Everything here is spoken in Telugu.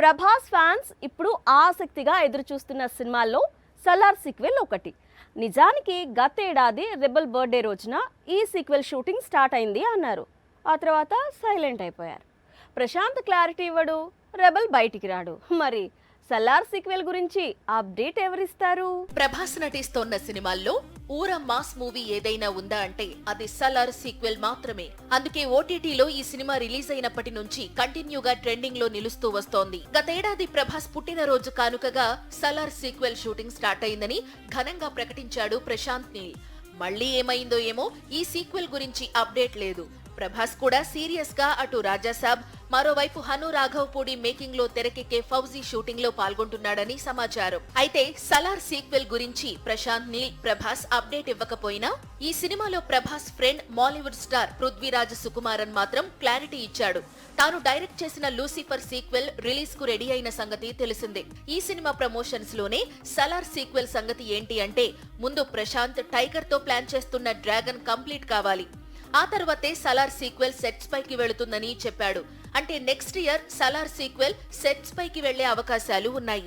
ప్రభాస్ ఫ్యాన్స్ ఇప్పుడు ఆసక్తిగా ఎదురుచూస్తున్న సినిమాల్లో సలార్ సీక్వెల్ ఒకటి. నిజానికి గతేడాది రెబల్ బర్త్డే రోజున ఈ సీక్వెల్ షూటింగ్ స్టార్ట్ అయింది అన్నారు. ఆ తర్వాత సైలెంట్ అయిపోయారు. ప్రశాంత్ క్లారిటీ ఇవ్వడు, రెబల్ బయటికి రాడు. మరి సలార్ సీక్వెల్ గురించి అప్డేట్ ఎవరిస్తారు? ప్రభాస్ నటిస్తోన్న సినిమాల్లో ఊర మాస్ మూవీ ఏదైనా ఉందా అంటే అది సలార్ సీక్వెల్ మాత్రమే. అందుకే ఓటీటీలో ఈ సినిమా రిలీజ్ అయినప్పటి నుంచి కంటిన్యూగా ట్రెండింగ్ లో నిలుస్తూ వస్తోంది. గతేడాది ప్రభాస్ పుట్టినరోజు కానుకగా సలార్ సీక్వెల్ షూటింగ్ స్టార్ట్ అయిందని ఘనంగా ప్రకటించాడు ప్రశాంత్ నీల్. మళ్లీ ఏమైందో ఏమో, ఈ సీక్వెల్ గురించి అప్డేట్ లేదు. ప్రభాస్ కూడా సీరియస్ గా అటు రాజాసాబ్, మరోవైపు హను రాఘవపూడి మేకింగ్ లో తెరకెక్కే ఫౌజీ షూటింగ్ లో పాల్గొంటున్నాడని సమాచారం. అయితే సలార్ సీక్వెల్ గురించి ప్రశాంత్ నీల్, ప్రభాస్ అప్డేట్ ఇవ్వకపోయినా ఈ సినిమాలో ప్రభాస్ ఫ్రెండ్ మాలీవుడ్ స్టార్ పృథ్వీరాజ్ సుకుమారన్ మాత్రం క్లారిటీ ఇచ్చాడు. తాను డైరెక్ట్ చేసిన లూసిఫర్ సీక్వెల్ రిలీజ్ కు రెడీ అయిన సంగతి తెలిసిందే. ఈ సినిమా ప్రమోషన్స్ లోనే సలార్ సీక్వెల్ సంగతి ఏంటి అంటే, ముందు ప్రశాంత్ టైగర్ తో ప్లాన్ చేస్తున్న డ్రాగన్ కంప్లీట్ కావాలి, ఆ తర్వాతే సలార్ సీక్వెల్ సెట్స్ పైకి వెళుతుందని చెప్పాడు. అంటే next year Salaar sequel sets పైకి వెళ్లే అవకాశాలు ఉన్నాయి.